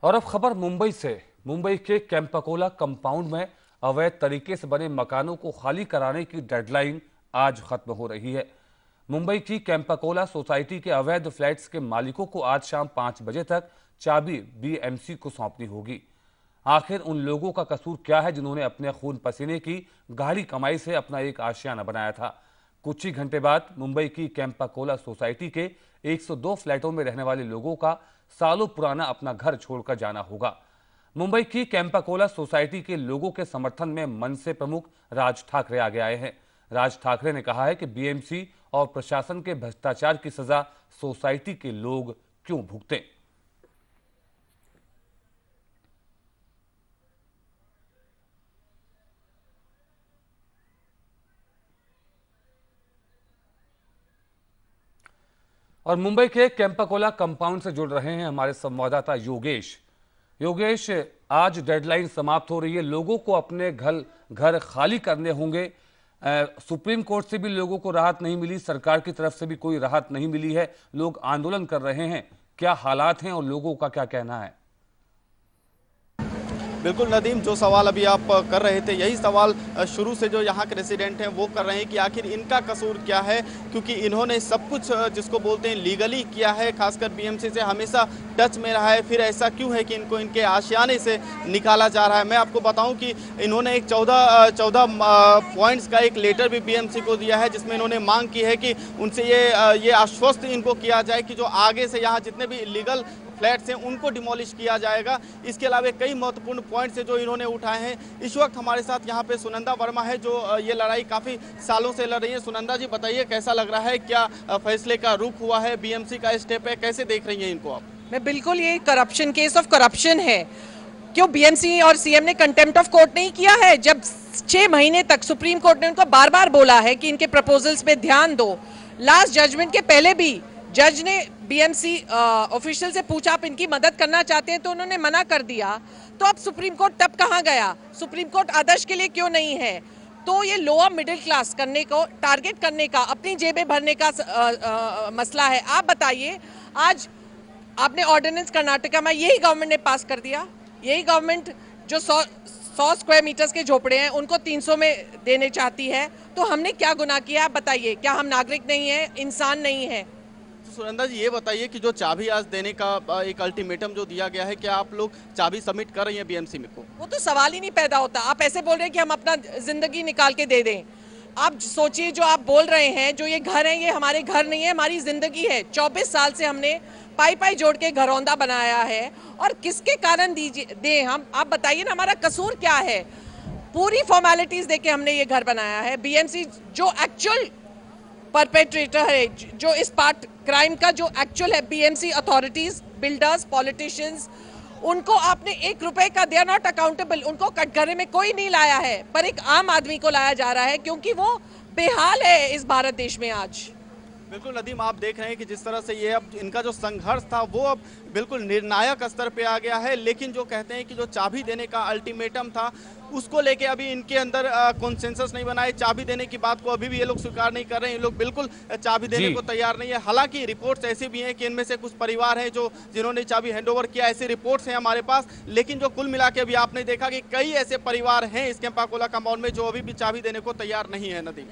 और अब खबर मुंबई से। मुंबई के कैंपाकोला कंपाउंड में अवैध तरीके से बने मकानों को खाली कराने की डेडलाइन आज खत्म हो रही है। मुंबई की कैंपाकोला सोसाइटी के अवैध फ्लैट्स के मालिकों को आज शाम 5 बजे तक चाबी बीएमसी को सौंपनी होगी। आखिर उन लोगों का कसूर क्या है जिन्होंने अपने खून पसीने की गाढ़ी कमाई से अपना एक आशियाना बनाया था। कुछ ही घंटे बाद मुंबई की कैंपाकोला सोसाइटी के 102 फ्लैटों में रहने वाले लोगों का सालों पुराना अपना घर छोड़कर जाना होगा। मुंबई की कैंपाकोला सोसाइटी के लोगों के समर्थन में मनसे प्रमुख राज ठाकरे आगे आए हैं। राज ठाकरे ने कहा है कि बीएमसी और प्रशासन के भ्रष्टाचार की सजा सोसाइटी के लोग क्यों भुगतें। और मुंबई के कैंपाकोला कंपाउंड से जुड़ रहे हैं हमारे संवाददाता योगेश। योगेश, आज डेडलाइन समाप्त हो रही है, लोगों को अपने घर खाली करने होंगे। सुप्रीम कोर्ट से भी लोगों को राहत नहीं मिली, सरकार की तरफ से भी कोई राहत नहीं मिली है, लोग आंदोलन कर रहे हैं। क्या हालात हैं और लोगों का क्या कहना है? बिल्कुल नदीम, जो सवाल अभी आप कर रहे थे यही सवाल शुरू से जो यहाँ के रेसिडेंट हैं वो कर रहे हैं कि आखिर इनका कसूर क्या है, क्योंकि इन्होंने सब कुछ जिसको बोलते हैं लीगली किया है, खासकर बीएमसी से हमेशा टच में रहा है, फिर ऐसा क्यों है कि इनको इनके आशियाने से निकाला जा रहा है। मैं आपको बताऊं कि इन्होंने एक 14 पॉइंट्स का एक लेटर भी बीएमसी को दिया है, जिसमें इन्होंने मांग की है कि उनसे ये आश्वस्त इनको किया जाए कि जो आगे से यहाँ जितने भी इलीगल फ्लैट्स हैं उनको डिमोलिश किया जाएगा। इसके अलावा कई महत्वपूर्ण पॉइंट्स हैं जो इन्होंने उठाए हैं। इस वक्त हमारे साथ यहाँ पे सुनंदा वर्मा है, जो ये लड़ाई काफ़ी सालों से लड़ रही है। सुनंदा जी, बताइए कैसा लग रहा है, क्या फैसले का रुख हुआ है, बीएमसी का स्टेप है, कैसे देख रही हैं इनको आप? मैं बिल्कुल, ये करप्शन, केस ऑफ करप्शन है। क्यों बीएमसी और सीएम ने कंटेम्प्ट ऑफ कोर्ट नहीं किया है? जब 6 महीने तक सुप्रीम कोर्ट ने उनको बार बार बोला है कि इनके प्रपोजल्स पे ध्यान दो। लास्ट जजमेंट के पहले भी जज ने बीएमसी ऑफिशियल से पूछा आप इनकी मदद करना चाहते हैं, तो उन्होंने मना कर दिया। तो अब सुप्रीम कोर्ट तब कहाँ गया? सुप्रीम कोर्ट आदर्श के लिए क्यों नहीं है? तो ये लोअर मिडिल क्लास करने को टारगेट करने का, अपनी जेबें भरने का मसला है। आप बताइए, आज आपने ऑर्डिनेंस कर्नाटका में यही गवर्नमेंट ने पास कर दिया। यही गवर्नमेंट जो 100 स्क्वायर मीटर्स के झोपड़े हैं उनको 300 में देने चाहती है। तो हमने क्या गुनाह किया? आप बताइए, क्या हम नागरिक नहीं है, इंसान नहीं है? सुनंदा जी, ये बताइए कि जो चाबी आज देने का एक अल्टीमेटम जो दिया गया है, क्या आप लोग चाबी सबमिट कर रही हैं बीएमसी में को? वो तो सवाल ही नहीं पैदा होता। आप ऐसे बोल रहे हैं कि हम अपना जिंदगी निकाल के दे दें। आप सोचिए, जो आप बोल रहे हैं, जो ये घर है, ये हमारे घर नहीं है, हमारी जिंदगी है। 24 साल से हमने पाई जोड़ के घरौंदा बनाया है, और किसके कारण दे हम? आप बताइए ना, हमारा कसूर क्या है? पूरी फॉर्मेलिटीज देके हमने ये घर बनाया है। बीएमसी जो एक्चुअल परपेट्रेटर है, जो इस पार्ट क्राइम का जो एक्चुअल है, बीएमसी अथॉरिटीज, बिल्डर्स, पॉलिटिशियंस, उनको आपने 1 रुपए का, दे आर नॉट अकाउंटेबल। उनको कटघरे में कोई नहीं लाया है, पर एक आम आदमी को लाया जा रहा है, क्योंकि वो बेहाल है इस भारत देश में आज। बिल्कुल नदीम, आप देख रहे हैं कि जिस तरह से ये अब इनका जो संघर्ष था वो अब बिल्कुल निर्णायक स्तर पे आ गया है। लेकिन जो कहते हैं कि जो चाबी देने का अल्टीमेटम था उसको लेके अभी इनके अंदर कॉन्सेंसस नहीं बना है। चाबी देने की बात को अभी भी ये लोग स्वीकार नहीं कर रहे हैं। ये लोग बिल्कुल चाबी देने को तैयार नहीं है। हालांकि रिपोर्ट्स ऐसी भी हैं कि इनमें से कुछ परिवार हैं जो जिन्होंने चाबी हैंडओवर किया, ऐसी रिपोर्ट्स हैं हमारे पास। लेकिन जो कुल मिला के अभी आपने देखा कि कई ऐसे परिवार हैं इस कैंपाकोला कंपाउंड में जो अभी भी चाबी देने को तैयार नहीं है। नदीम,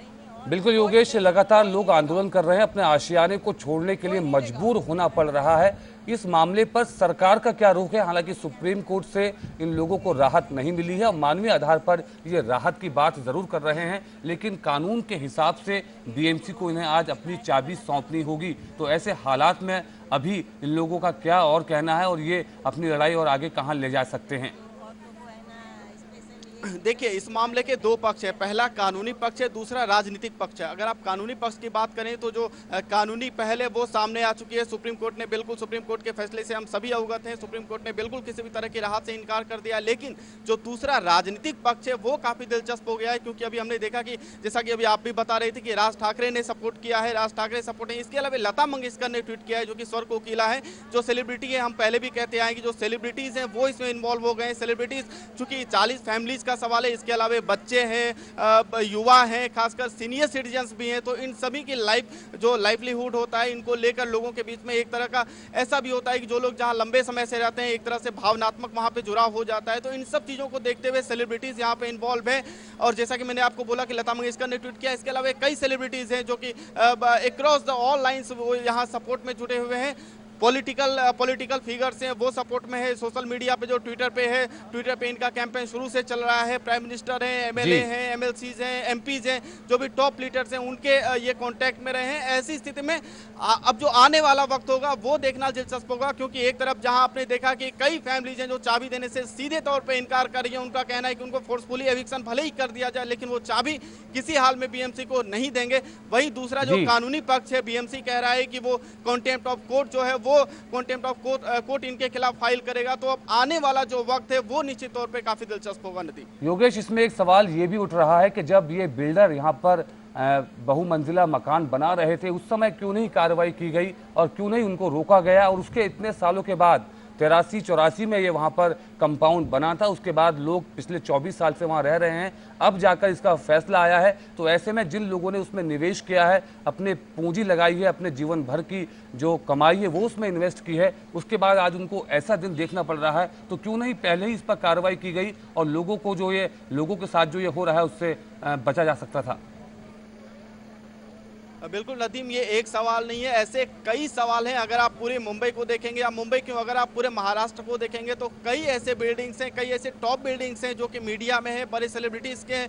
बिल्कुल योगेश, लगातार लोग आंदोलन कर रहे हैं, अपने आशियाने को छोड़ने के लिए मजबूर होना पड़ रहा है। इस मामले पर सरकार का क्या रुख है? हालांकि सुप्रीम कोर्ट से इन लोगों को राहत नहीं मिली है और मानवीय आधार पर ये राहत की बात जरूर कर रहे हैं, लेकिन कानून के हिसाब से बीएमसी को इन्हें आज अपनी चाबी सौंपनी होगी। तो ऐसे हालात में अभी इन लोगों का क्या और कहना है और ये अपनी लड़ाई और आगे कहाँ ले जा सकते हैं? देखिए, इस मामले के 2 पक्ष है। पहला कानूनी पक्ष है, दूसरा राजनीतिक पक्ष है। अगर आप कानूनी पक्ष की बात करें तो जो कानूनी पहल है वो सामने आ चुकी है। सुप्रीम कोर्ट के फैसले से हम सभी अवगत हैं। सुप्रीम कोर्ट ने बिल्कुल किसी भी तरह की राहत से इनकार कर दिया। लेकिन जो दूसरा राजनीतिक पक्ष है वो काफी दिलचस्प हो गया है, क्योंकि अभी हमने देखा कि जैसा कि अभी आप भी बता रहे थे कि राज ठाकरे ने सपोर्ट किया है, राज ठाकरे सपोर्ट है। इसके अलावा लता मंगेशकर ने ट्वीट किया है, जो कि स्वर कोकिला है, जो सेलिब्रिटी है। हम पहले भी कहते आए कि जो सेलिब्रिटीज हैं वो इसमें इन्वॉल्व हो गए हैं। सेलिब्रिटीज चूंकि 40 फैमिलीज का का सवाल है, इसके अलावा बच्चे हैं, युवा हैं, खासकर सीनियर सिटीजन्स भी हैं, तो इन सभी की जो लाइवलीहुड होता है, इनको लेकर लोगों के बीच में एक तरह का ऐसा भी होता है कि जो लोग जहां लंबे समय से रहते हैं, एक तरह से भावनात्मक वहां पे जुड़ाव हो जाता है। तो इन सब चीज़ों को देखते हुए सेलिब्रिटीज़ यहाँ पे इन्वॉल्व है, और जैसा कि मैंने आपको बोला कि लता मंगेशकर ने ट्वीट किया, इसके अलावा कई सेलिब्रिटीज़ हैं जो कि अक्रॉस द ऑल लाइन्स वो यहाँ सपोर्ट में जुटे हुए हैं। पॉलिटिकल फिगर्स हैं वो सपोर्ट में है, सोशल मीडिया पे जो ट्विटर पे इनका कैंपेन शुरू से चल रहा है। प्राइम मिनिस्टर हैं, एमएलए हैं, एमएलसीज हैं, एमपीज हैं, जो भी टॉप लीडर्स हैं उनके ये कांटेक्ट में रहे हैं। ऐसी स्थिति में अब जो आने वाला वक्त होगा वो देखना दिलचस्प होगा, क्योंकि एक तरफ जहां आपने देखा कि कई फैमिलीज हैं जो चाबी देने से सीधे तौर पर इनकार कर रही है, उनका कहना है कि उनको फोर्सफुली एविक्शन भले ही कर दिया जाए लेकिन वो चाबी किसी हाल में बीएमसी को नहीं देंगे। वहीं दूसरा जो कानूनी पक्ष है, बीएमसी कह रहा है कि वो कॉन्टेम्प्ट ऑफ कोर्ट जो है वो कॉन्टेम्प्ट ऑफ कोर्ट इनके खिलाफ फाइल करेगा। तो अब आने वाला जो वक्त है वो निश्चित तौर पे काफी दिलचस्प होगा। नदीम, योगेश, इसमें एक सवाल ये भी उठ रहा है कि जब ये बिल्डर यहाँ पर बहुमंजिला मकान बना रहे थे उस समय क्यों नहीं कार्रवाई की गई और क्यों नहीं उनको रोका गया, और उसके इतने सालों के बाद 83-84 में ये वहाँ पर कंपाउंड बना था, उसके बाद लोग पिछले 24 साल से वहाँ रह रहे हैं, अब जाकर इसका फैसला आया है। तो ऐसे में जिन लोगों ने उसमें निवेश किया है, अपने पूंजी लगाई है, अपने जीवन भर की जो कमाई है वो उसमें इन्वेस्ट की है, उसके बाद आज उनको ऐसा दिन देखना पड़ रहा है, तो क्यों नहीं पहले ही इस पर कार्रवाई की गई और लोगों के साथ जो ये हो रहा है उससे बचा जा सकता था। बिल्कुल नदीम, ये एक सवाल नहीं है, ऐसे कई सवाल हैं। अगर आप पूरे मुंबई को देखेंगे, या मुंबई क्यों, अगर आप पूरे महाराष्ट्र को देखेंगे तो कई ऐसे बिल्डिंग्स हैं, कई ऐसे टॉप बिल्डिंग्स हैं जो कि मीडिया में है, बड़े सेलिब्रिटीज़ के हैं,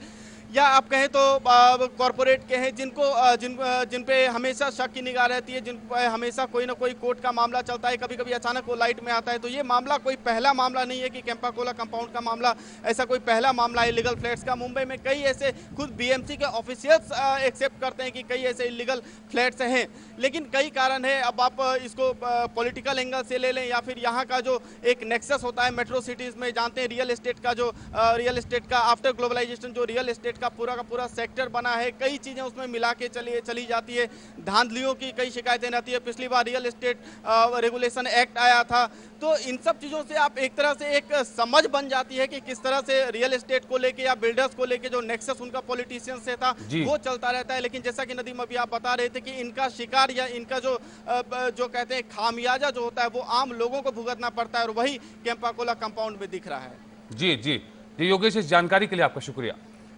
या आप कहें तो कॉरपोरेट के हैं, जिन पे हमेशा शक की निगाह रहती है, जिन पे हमेशा कोई ना कोई कोर्ट का मामला चलता है, कभी कभी अचानक वो लाइट में आता है। तो ये मामला कोई पहला मामला नहीं है कि कैंपा कोला कंपाउंड का मामला ऐसा कोई पहला मामला है इलीगल फ्लैट्स का। मुंबई में कई ऐसे खुद बीएमसी के ऑफिशियल्स एक्सेप्ट करते हैं कि कई ऐसे इलीगल फ्लैट्स हैं, लेकिन कई कारण है। अब आप इसको पॉलिटिकल एंगल से ले लें या फिर यहाँ का जो एक नेक्सस होता है मेट्रो सिटीज़ में, जानते हैं रियल एस्टेट का आफ्टर ग्लोबलाइजेशन जो रियल एस्टेट का पूरा सेक्टर बना है, कई चीजें उसमें मिला के चली जाती है। धांधलियों की कई शिकायतें रहती है, पिछली बार रियल एस्टेट रेगुलेशन एक्ट आया था, तो इन सब चीजों से आप एक तरह से एक समझ बन जाती है कि किस तरह से रियल एस्टेट को लेके या बिल्डर्स को लेके जो नेक्सस उनका पॉलिटिशियन से था वो चलता रहता है। लेकिन जैसा कि नदीम अभी आप बता रहे थे कि इनका शिकार या इनका जो कहते हैं खामियाजा जो होता है वो आम लोगों को भुगतना पड़ता है, और वही कैंपा कोला कंपाउंड में दिख रहा है। जी योगेश, इस जानकारी के लिए आपका शुक्रिया।